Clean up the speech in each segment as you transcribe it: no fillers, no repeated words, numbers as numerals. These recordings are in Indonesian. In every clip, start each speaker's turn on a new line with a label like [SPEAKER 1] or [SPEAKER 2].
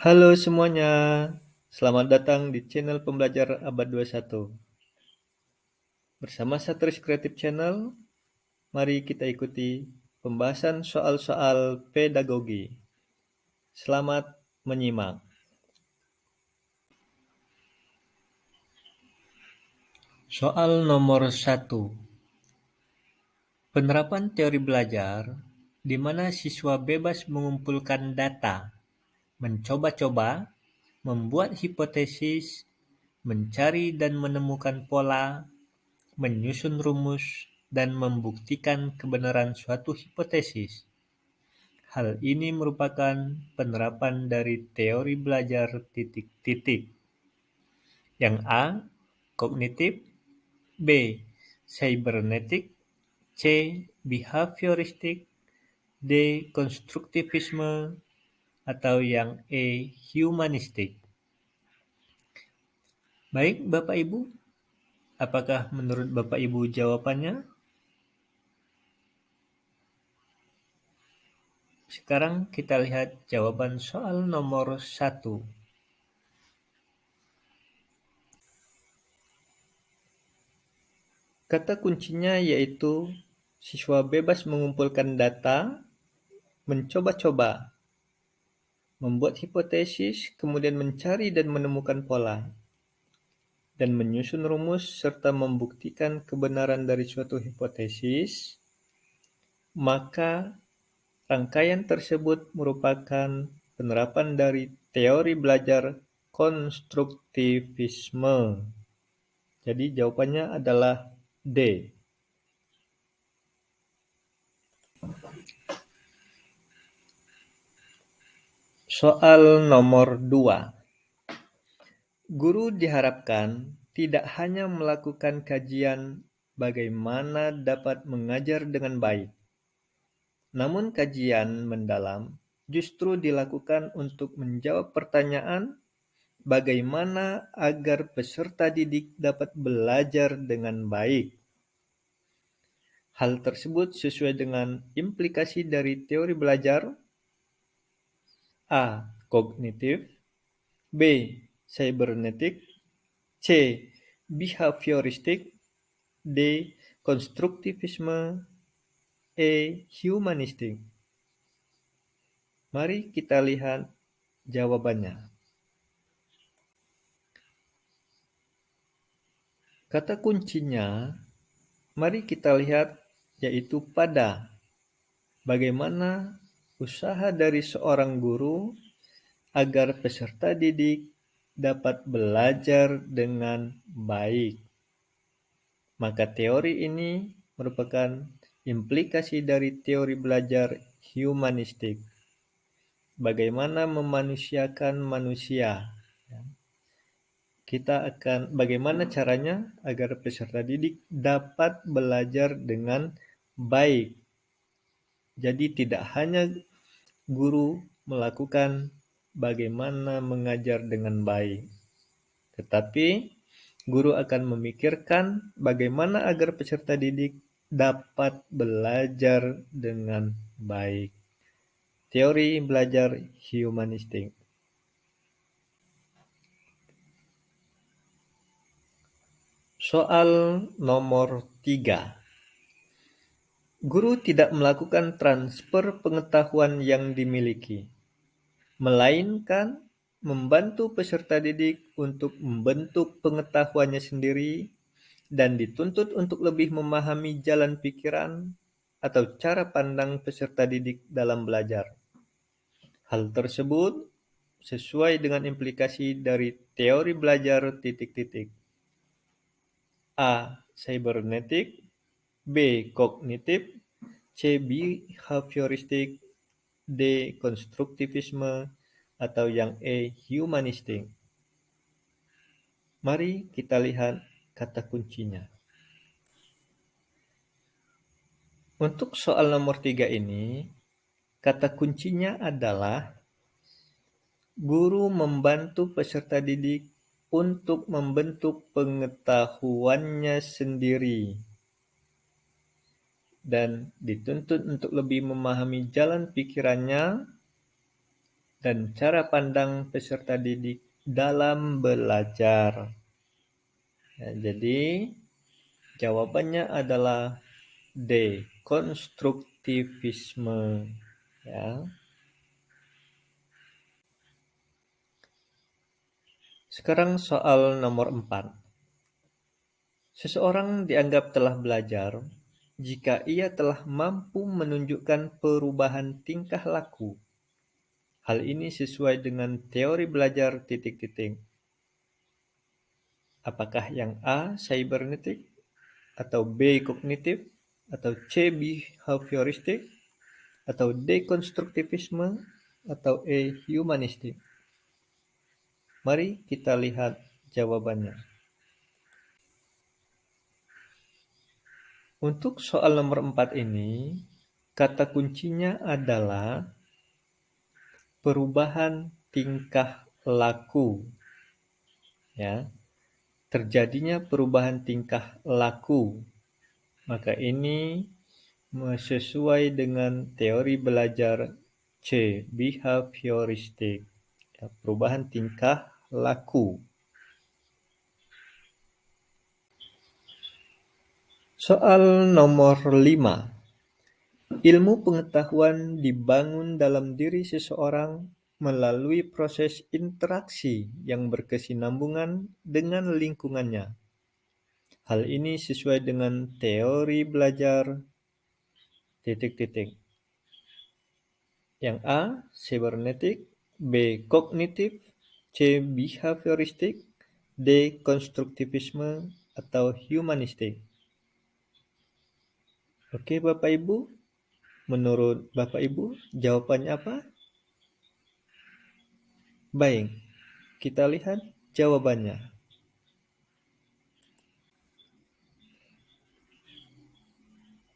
[SPEAKER 1] Halo semuanya, selamat datang di channel Pembelajar Abad 21. Bersama Satris Creative Channel, mari kita ikuti pembahasan soal-soal pedagogi. Selamat menyimak. Soal nomor 1. Penerapan teori belajar di mana siswa bebas mengumpulkan data, mencoba-coba, membuat hipotesis, mencari dan menemukan pola, menyusun rumus, dan membuktikan kebenaran suatu hipotesis. Hal ini merupakan penerapan dari teori belajar titik-titik. Yang A. Kognitif, B. Cybernetik, C. Behavioristik, D. Konstruktivisme, atau yang E. Humanistik. Baik Bapak Ibu, apakah menurut Bapak Ibu jawabannya? Sekarang kita lihat jawaban soal nomor 1. Kata kuncinya yaitu siswa bebas mengumpulkan data, mencoba-coba, membuat hipotesis, kemudian mencari dan menemukan pola, dan menyusun rumus serta membuktikan kebenaran dari suatu hipotesis. Maka rangkaian tersebut merupakan penerapan dari teori belajar konstruktivisme. Jadi jawabannya adalah D. Soal nomor 2. Guru diharapkan tidak hanya melakukan kajian bagaimana dapat mengajar dengan baik, namun kajian mendalam justru dilakukan untuk menjawab pertanyaan bagaimana agar peserta didik dapat belajar dengan baik. Hal tersebut sesuai dengan implikasi dari teori belajar. A. Kognitif, B. Cybernetik, C. Behavioristik, D. Konstruktivisme, E. Humanistik. Mari kita lihat jawabannya. Kata kuncinya, mari kita lihat yaitu pada. Bagaimana usaha dari seorang guru agar peserta didik dapat belajar dengan baik. Maka teori ini merupakan implikasi dari teori belajar humanistik. Bagaimana memanusiakan manusia. Bagaimana caranya agar peserta didik dapat belajar dengan baik. Jadi tidak hanya guru melakukan bagaimana mengajar dengan baik, tetapi guru akan memikirkan bagaimana agar peserta didik dapat belajar dengan baik. Teori belajar humanistik. Soal nomor 3. Guru tidak melakukan transfer pengetahuan yang dimiliki, melainkan membantu peserta didik untuk membentuk pengetahuannya sendiri dan dituntut untuk lebih memahami jalan pikiran atau cara pandang peserta didik dalam belajar. Hal tersebut sesuai dengan implikasi dari teori belajar titik-titik. A. Cybernetik, B. Kognitif, C. Behavioristik, D. Konstruktivisme, atau yang E. Humanistik. Mari kita lihat kata kuncinya. Untuk soal nomor 3 ini, kata kuncinya adalah guru membantu peserta didik untuk membentuk pengetahuannya sendiri dan dituntut untuk lebih memahami jalan pikirannya dan cara pandang peserta didik dalam belajar. Ya, jadi jawabannya adalah D. Konstruktivisme. Ya. Sekarang soal nomor 4. Seseorang dianggap telah belajar jika ia telah mampu menunjukkan perubahan tingkah laku. Hal ini sesuai dengan teori belajar titik-titik. Apakah yang A. Cybernetic, atau B. Kognitif, atau C. Behavioristik, atau D. Konstruktivisme, atau E. Humanistik? Mari kita lihat jawabannya. Untuk soal nomor 4 ini, kata kuncinya adalah perubahan tingkah laku. Ya, terjadinya perubahan tingkah laku. Maka ini sesuai dengan teori belajar C. Behavioristik. Ya, perubahan tingkah laku. Soal nomor 5. Ilmu pengetahuan dibangun dalam diri seseorang melalui proses interaksi yang berkesinambungan dengan lingkungannya. Hal ini sesuai dengan teori belajar titik-titik. Yang A. Cybernetic, B. Kognitif, C. Behavioristik, D. Konstruktivisme, atau Humanistik. Oke Bapak Ibu, menurut Bapak Ibu jawabannya apa? Baik, kita lihat jawabannya.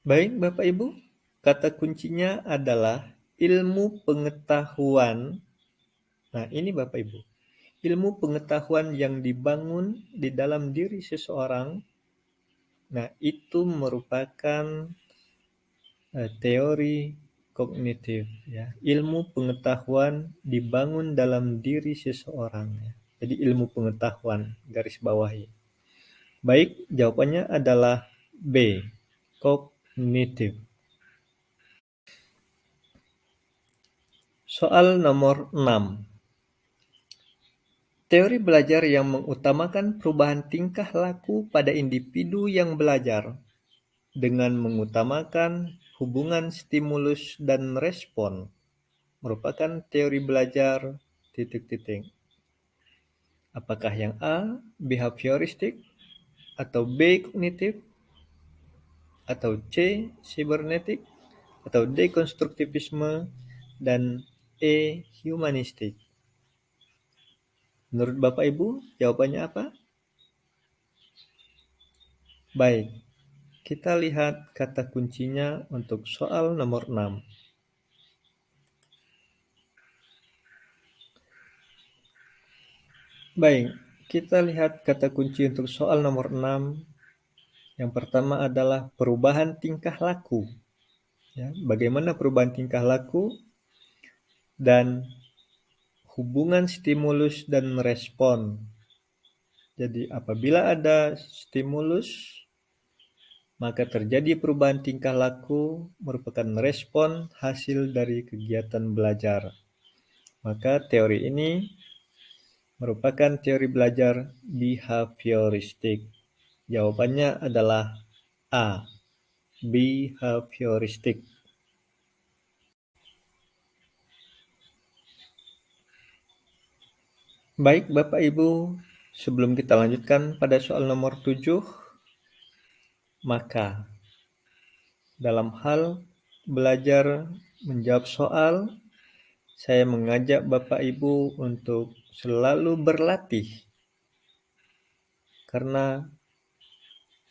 [SPEAKER 1] Baik Bapak Ibu, kata kuncinya adalah ilmu pengetahuan. Nah ini Bapak Ibu, ilmu pengetahuan yang dibangun di dalam diri seseorang. Nah itu merupakan teori kognitif. Ya. Ilmu pengetahuan dibangun dalam diri seseorang. Ya. Jadi ilmu pengetahuan, garis bawahi. Baik, jawabannya adalah B. Kognitif. Soal nomor 6. Teori belajar yang mengutamakan perubahan tingkah laku pada individu yang belajar dengan mengutamakan hubungan stimulus dan respon merupakan teori belajar titik-titik. Apakah yang A. Behavioristik, atau B. Kognitif, atau C. Cybernetic, atau D. Konstruktivisme, dan E. Humanistik? Menurut Bapak Ibu, jawabannya apa? Baik, kita lihat kata kuncinya untuk soal nomor 6. Baik, kita lihat kata kunci untuk soal nomor 6. Yang pertama adalah perubahan tingkah laku. Ya, bagaimana perubahan tingkah laku dan hubungan stimulus dan respon. Jadi apabila ada stimulus, maka terjadi perubahan tingkah laku merupakan respon hasil dari kegiatan belajar. Maka teori ini merupakan teori belajar behavioristik. Jawabannya adalah A. Behavioristik. Baik Bapak Ibu, sebelum kita lanjutkan pada soal nomor 7, maka dalam hal belajar menjawab soal, saya mengajak Bapak Ibu untuk selalu berlatih. Karena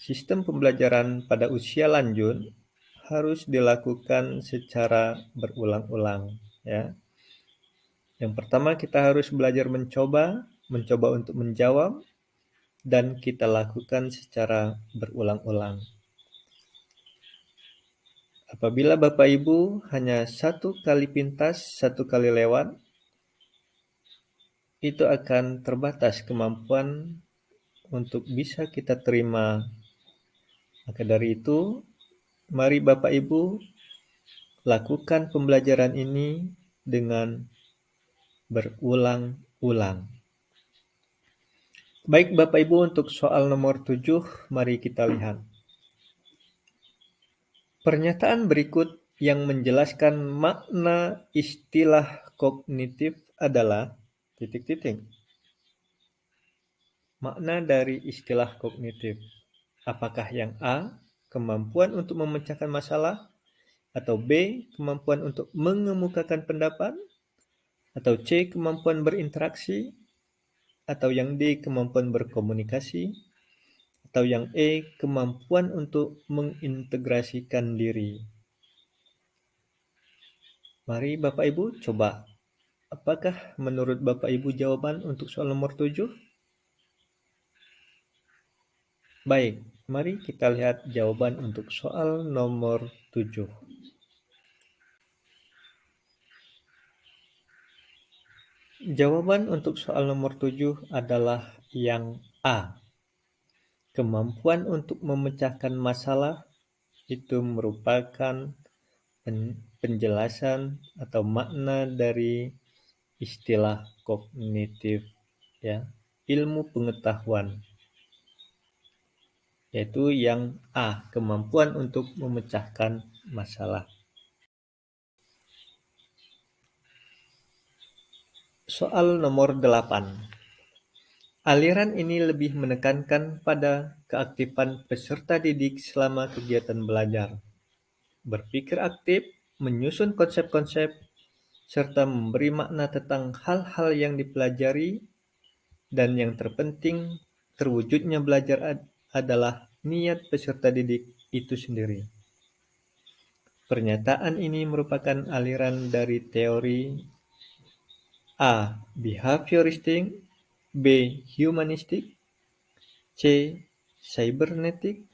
[SPEAKER 1] sistem pembelajaran pada usia lanjut harus dilakukan secara berulang-ulang, ya. Yang pertama kita harus belajar mencoba untuk menjawab, dan kita lakukan secara berulang-ulang. Apabila Bapak Ibu hanya satu kali pintas, satu kali lewat, itu akan terbatas kemampuan untuk bisa kita terima. Maka dari itu, mari Bapak Ibu lakukan pembelajaran ini dengan berulang-ulang. Baik Bapak Ibu, untuk soal nomor 7, mari kita lihat. Pernyataan berikut yang menjelaskan makna istilah kognitif adalah ... Makna dari istilah kognitif. Apakah yang A, kemampuan untuk memecahkan masalah, atau B, kemampuan untuk mengemukakan pendapat, atau C, kemampuan berinteraksi, atau yang D, kemampuan berkomunikasi, atau yang E, kemampuan untuk mengintegrasikan diri. Mari Bapak Ibu coba. Apakah menurut Bapak Ibu jawaban untuk soal nomor 7? Baik, mari kita lihat jawaban untuk soal nomor 7. Jawaban untuk soal nomor 7 adalah yang A. Kemampuan untuk memecahkan masalah itu merupakan penjelasan atau makna dari istilah kognitif, ya, ilmu pengetahuan, yaitu yang A, kemampuan untuk memecahkan masalah. Soal nomor 8. Aliran ini lebih menekankan pada keaktifan peserta didik selama kegiatan belajar, berpikir aktif, menyusun konsep-konsep, serta memberi makna tentang hal-hal yang dipelajari, dan yang terpenting, terwujudnya belajar adalah niat peserta didik itu sendiri. Pernyataan ini merupakan aliran dari teori A. Behavioristik, B. Humanistik, C. Cybernetik,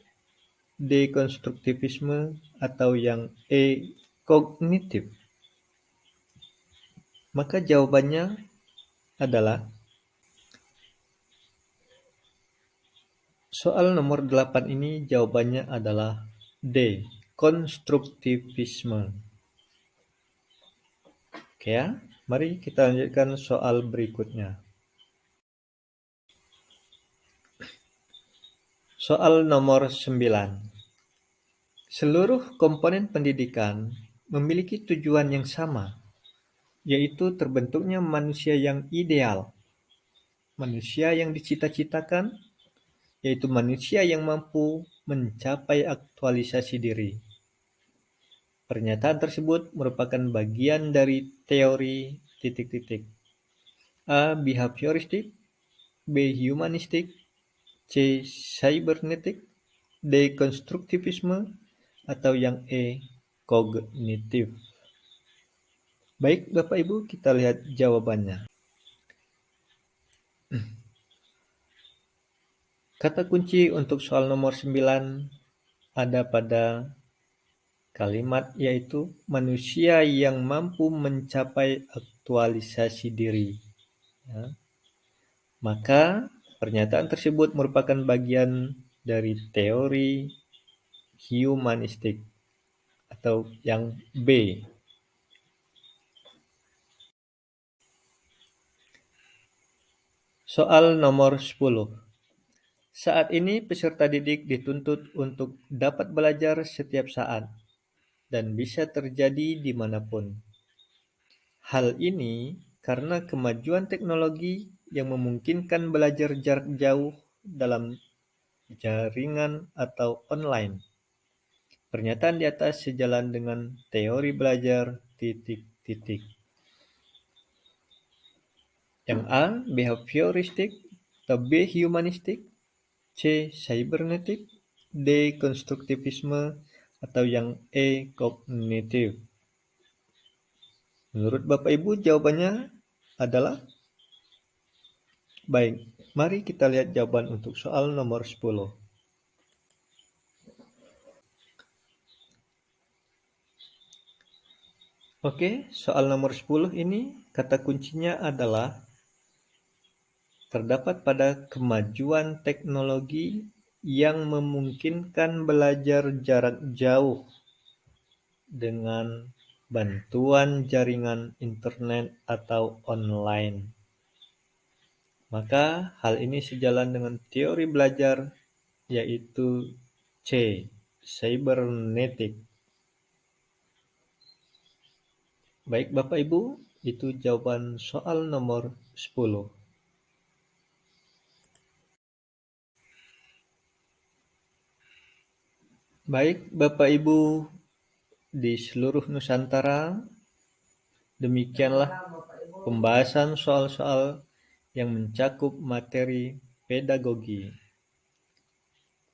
[SPEAKER 1] D. Konstruktivisme, atau yang E. Kognitif. Maka jawabannya adalah soal nomor 8 ini jawabannya adalah D. Konstruktivisme. Oke ya, mari kita lanjutkan soal berikutnya. Soal nomor 9. Seluruh komponen pendidikan memiliki tujuan yang sama, yaitu terbentuknya manusia yang ideal, manusia yang dicita-citakan, yaitu manusia yang mampu mencapai aktualisasi diri. Pernyataan tersebut merupakan bagian dari teori ... A. Behavioristik, B. Humanistik, C. Cybernetik, D. Konstruktivisme, atau yang E. Kognitif. Baik Bapak Ibu, kita lihat jawabannya. Kata kunci untuk soal nomor 9 ada pada kalimat, yaitu manusia yang mampu mencapai aktualisasi diri. Ya. Maka pernyataan tersebut merupakan bagian dari teori humanistik, atau yang B. Soal nomor 10. Saat ini peserta didik dituntut untuk dapat belajar setiap saat dan bisa terjadi dimanapun. Hal ini karena kemajuan teknologi yang memungkinkan belajar jarak jauh dalam jaringan atau online. Pernyataan di atas sejalan dengan teori belajar ... Yang A. Behavioristik, atau B. Humanistik, C. Cybernetik, D. Konstruktivisme, atau yang E. Kognitif. Menurut Bapak Ibu jawabannya adalah? Baik, mari kita lihat jawaban untuk soal nomor 10. Oke, soal nomor 10 ini kata kuncinya adalah terdapat pada kemajuan teknologi yang memungkinkan belajar jarak jauh dengan bantuan jaringan internet atau online. Maka hal ini sejalan dengan teori belajar, yaitu C. Cybernetik. Baik Bapak Ibu, itu jawaban soal nomor 10. Baik Bapak Ibu di seluruh Nusantara, demikianlah pembahasan soal-soal yang mencakup materi pedagogi.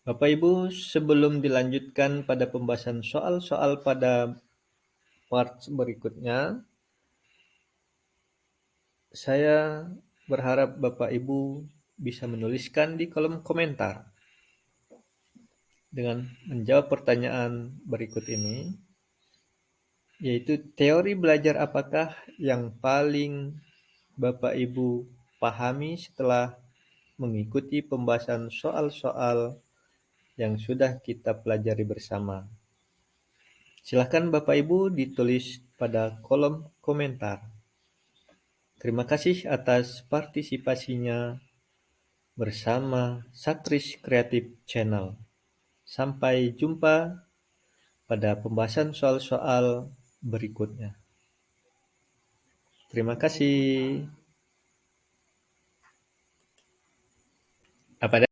[SPEAKER 1] Bapak Ibu, sebelum dilanjutkan pada pembahasan soal-soal pada part berikutnya, saya berharap Bapak Ibu bisa menuliskan di kolom komentar dengan menjawab pertanyaan berikut ini, yaitu teori belajar apakah yang paling Bapak Ibu pahami setelah mengikuti pembahasan soal-soal yang sudah kita pelajari bersama. Silakan Bapak Ibu ditulis pada kolom komentar. Terima kasih atas partisipasinya bersama Satris Creative Channel. Sampai jumpa pada pembahasan soal-soal berikutnya. Terima kasih. Apa